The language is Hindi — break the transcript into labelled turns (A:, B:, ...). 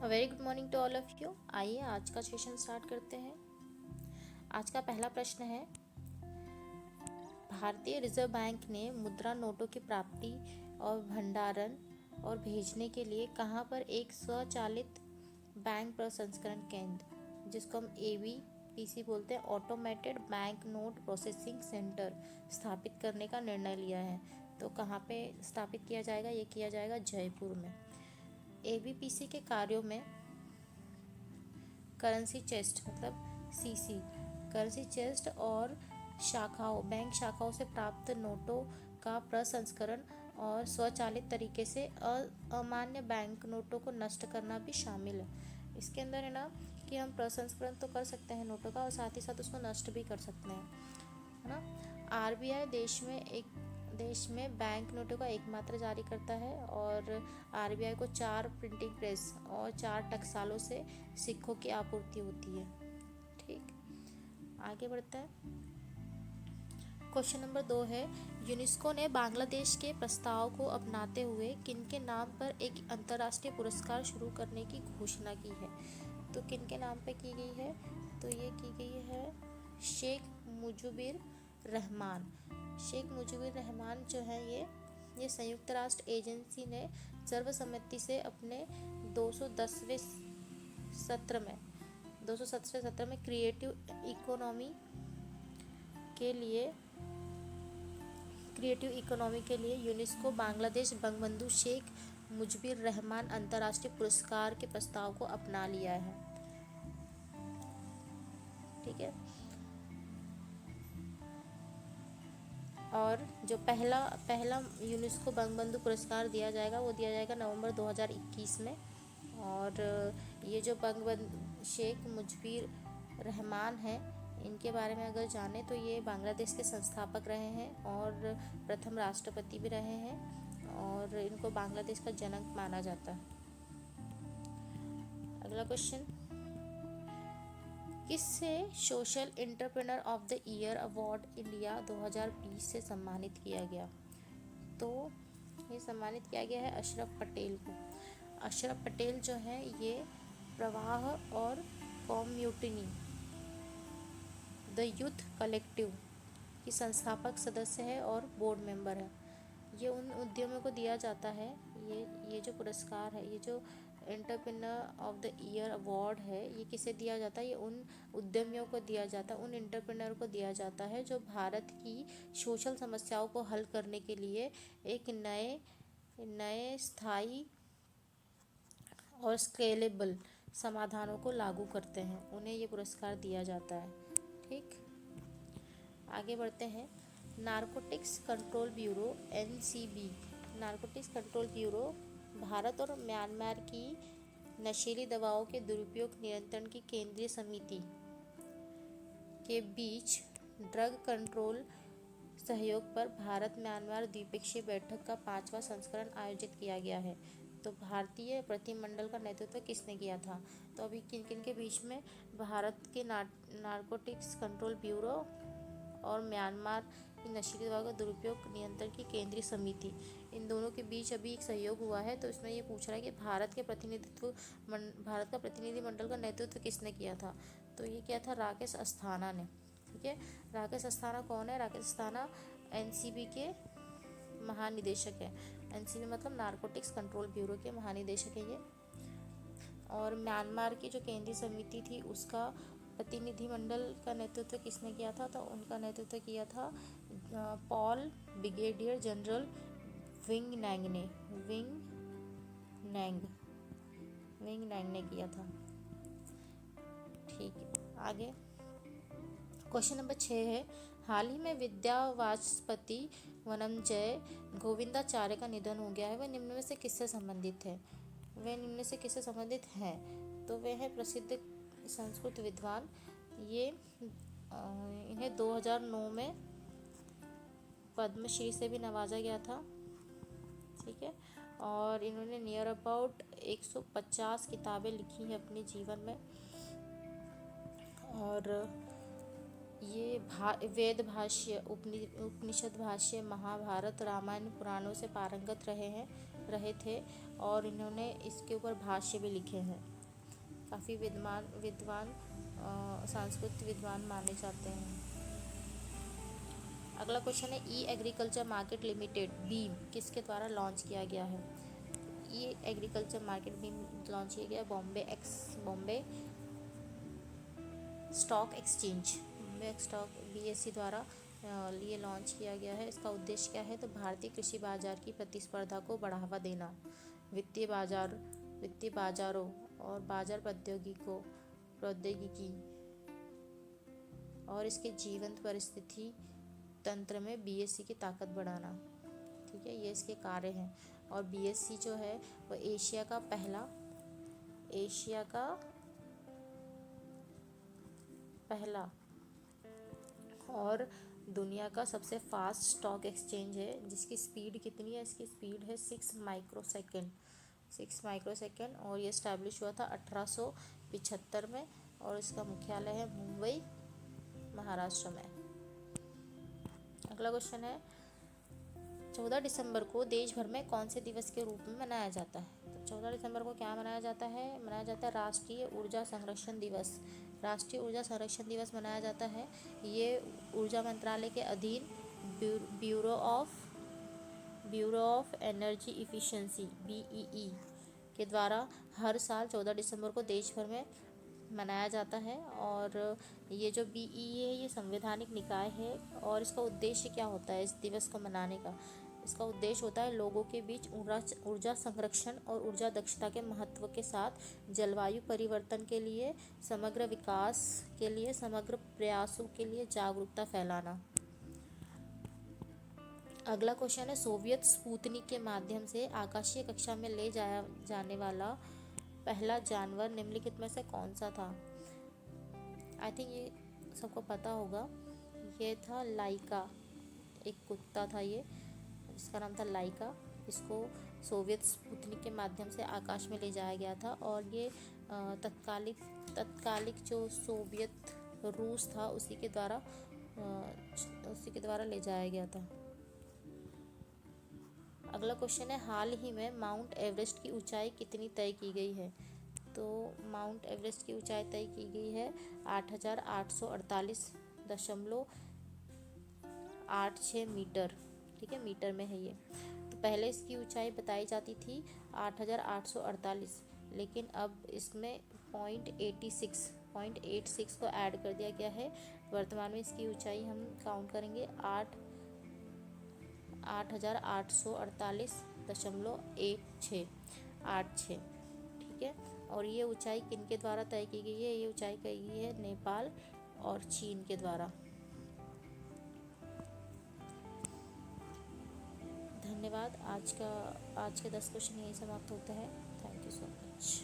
A: Very good morning to all of you. आइए आज का सेशन स्टार्ट करते हैं। आज का पहला प्रश्न है, भारतीय रिजर्व बैंक ने मुद्रा नोटों की प्राप्ति और भंडारण और भेजने के लिए कहाँ पर एक स्वचालित बैंक प्रसंस्करण केंद्र, जिसको हम ABPC बोलते हैं, automated bank note processing centre, स्थापित करने का निर्णय लिया है। तो कहाँ पे स्थापित किया जाएगा? ये किया जाएगा जयपुर में। ABPC के कार्यों में करेंसी चेस्ट मतलब CC, करेंसी चेस्ट और बैंक शाखाओं से प्राप्त नोटों का प्रसंस्करण और स्वचालित तरीके से अमान्य बैंक नोटों को नष्ट करना भी शामिल है। इसके अंदर है ना कि हम प्रसंस्करण तो कर सकते हैं नोटों का और साथ ही साथ उसको नष्ट भी कर सकते हैं, है ना। RBI देश में बैंक नोटों का एकमात्र जारी करता है और RBI को 4 प्रिंटिंग प्रेस और 4 टकसालों से सिक्कों की आपूर्ति होती है। ठीक, आगे बढ़ते हैं। क्वेश्चन नंबर 2 है, यूनेस्को ने बांग्लादेश के प्रस्ताव को अपनाते हुए किनके नाम पर एक अंतर्राष्ट्रीय पुरस्कार शुरू करने की घोषणा की है? तो किनके नाम पे की गई है? तो ये की गई है शेख मुजीबुर रहमान। शेख मुजीबुर रहमान जो है ये संयुक्त राष्ट्र एजेंसी ने सर्वसम्मति से अपने 210वें सत्र में क्रिएटिव इकोनॉमी के लिए यूनेस्को बांग्लादेश बंगबंधु शेख मुजीबुर रहमान अंतर्राष्ट्रीय पुरस्कार के प्रस्ताव को अपना लिया है। ठीक है, और जो पहला यूनेस्को बंगबंधु पुरस्कार दिया जाएगा वो दिया जाएगा नवंबर 2021 में। और ये जो बंगबंधु शेख मुजीबुर रहमान हैं, इनके बारे में अगर जाने तो ये बांग्लादेश के संस्थापक रहे हैं और प्रथम राष्ट्रपति भी रहे हैं और इनको बांग्लादेश का जनक माना जाता है। अगला क्वेश्चन, किससे social entrepreneur of the year award India 2020 से सम्मानित किया गया? तो ये सम्मानित किया गया है अशरफ पटेल को। अशरफ पटेल जो है ये प्रवाह और कम्युनिटी द यूथ कलेक्टिव की संस्थापक सदस्य है और बोर्ड मेंबर है। ये उन उद्यमियों को दिया जाता है, ये जो पुरस्कार है, ये जो entrepreneur of the year award है, ये किसे दिया जाता है? ये उन उद्यमियों को दिया जाता है, उन एंटरप्रेन्योर को दिया जाता है जो भारत की सोशल समस्याओं को हल करने के लिए एक नए स्थायी और स्केलेबल समाधानों को लागू करते हैं, उन्हें ये पुरस्कार दिया जाता है। ठीक, आगे बढ़ते हैं। Narcotics control bureau NCB, narcotics control bureau Bharat और म्यांमार की नशीली दवाओं के दुरुपयोग नियंत्रण की केंद्रीय समिति के बीच ड्रग कंट्रोल सहयोग पर भारत म्यांमार द्विपक्षीय बैठक का 5वां संस्करण आयोजित किया गया है। तो भारतीय प्रतिनिधिमंडल का नेतृत्व किसने किया था? तो अभी किन किन के बीच में? भारत के नारकोटिक्स कंट्रोल ब्यूरो और म्यांमार की नशीली दवा का दुरुपयोग नियंत्रण की केंद्रीय समिति, इन दोनों के बीच अभी एक सहयोग हुआ है। तो इसमें ये पूछ रहा है कि भारत का प्रतिनिधिमंडल का नेतृत्व किसने किया था? तो ये किया था राकेश अस्थाना ने। ठीक है, राकेश अस्थाना कौन है? राकेश अस्थाना NCB के महानिदेशक है। NCB मतलब नारकोटिक्स कंट्रोल ब्यूरो के महानिदेशक है ये। और म्यांमार की जो केंद्रीय समिति थी उसका प्रतिनिधिमंडल का नेतृत्व किसने किया था? तो उनका नेतृत्व किया था पॉल ब्रिगेडियर जनरल विंग नैंग ने किया था। ठीक है, आगे क्वेश्चन नंबर 6 है, हाल ही में विद्यावाचस्पति वनमजय गोविंदाचार्य का निधन हो गया है, वह निम्न में से किससे संबंधित है? तो वे हैं प्रसिद्ध संस्कृत विद्वान। ये इन्हें 2009 में पद्मश्री से भी नवाजा गया था। ठीक है, और इन्होंने नियर अबाउट 150 किताबें लिखी हैं अपने जीवन में। और ये वेद भाष्य, उपनिषद भाष्य, महाभारत, रामायण, पुराणों से पारंगत रहे हैं। रहे थे और इन्होंने इसके ऊपर भाष्य भी लिखे हैं। काफ़ी विद्वान सांस्कृतिक विद्वान माने जाते हैं। अगला क्वेश्चन है ई एग्रीकल्चर मार्केट लिमिटेड बीम किसके द्वारा लॉन्च किया गया है। ई एग्रीकल्चर मार्केट बीम लॉन्च किया गया बॉम्बे स्टॉक एक्सचेंज BSE द्वारा लिए लॉन्च किया गया है। इसका उद्देश्य क्या है, तो भारतीय कृषि बाजार की प्रतिस्पर्धा को बढ़ावा देना, वित्तीय बाजारों और बाजार प्रौद्योगिकी और इसके जीवंत परिस्थिति तंत्र में BSE की ताकत बढ़ाना। ठीक है, ये इसके कार्य हैं। और BSE जो है वो एशिया का पहला और दुनिया का सबसे फास्ट स्टॉक एक्सचेंज है, जिसकी स्पीड कितनी है, इसकी स्पीड है 6 माइक्रोसेकेंड और ये इस्टेब्लिश हुआ था 1875 में और इसका मुख्यालय है मुंबई, महाराष्ट्र में। अगला क्वेश्चन है 14 दिसंबर को देश भर में कौन से दिवस के रूप में मनाया जाता है। तो 14 दिसंबर को क्या मनाया जाता है राष्ट्रीय ऊर्जा संरक्षण दिवस। राष्ट्रीय ऊर्जा संरक्षण दिवस मनाया जाता है। ये ऊर्जा मंत्रालय के अधीन bureau of energy efficiency BEE के द्वारा हर साल 14 दिसंबर को देश भर में मनाया जाता है। और ये जो BEE है ये संवैधानिक निकाय है और इसका उद्देश्य क्या होता है इस दिवस को मनाने का। इसका उद्देश्य होता है लोगों के बीच ऊर्जा संरक्षण और ऊर्जा दक्षता के महत्व के साथ जलवायु परिवर्तन के लिए, समग्र विकास के लिए, समग्र प्रयासों के लिए जागरूकता फैलाना। अगला क्वेश्चन है सोवियत स्पुतनिक के माध्यम से आकाशीय कक्षा में ले जाया जाने वाला पहला जानवर निम्नलिखित में से कौन सा था। आई थिंक ये सबको पता होगा, ये था लाइका। एक कुत्ता था ये, जिसका नाम था लाइका। इसको सोवियत स्पुतनिक के माध्यम से आकाश में ले जाया गया था और ये तत्कालिक जो सोवियत रूस था उसी के द्वारा ले जाया गया था। अगला क्वेश्चन है हाल ही में माउंट एवरेस्ट की ऊंचाई कितनी तय की गई है। तो माउंट एवरेस्ट की ऊंचाई तय की गई है 8,848.86 मीटर। ठीक है, मीटर में है ये। तो पहले इसकी ऊंचाई बताई जाती थी 8,848, लेकिन अब इसमें 0.86 को ऐड कर दिया गया है। वर्तमान में इसकी ऊंचाई हम काउंट करेंगे 8,848.86। ठीक है, और ये ऊंचाई किन के द्वारा तय की गई है, ये ऊंचाई की गई है नेपाल और चीन के द्वारा। धन्यवाद। आज के 10 क्वेश्चन यही समाप्त होता है। Thank you so much.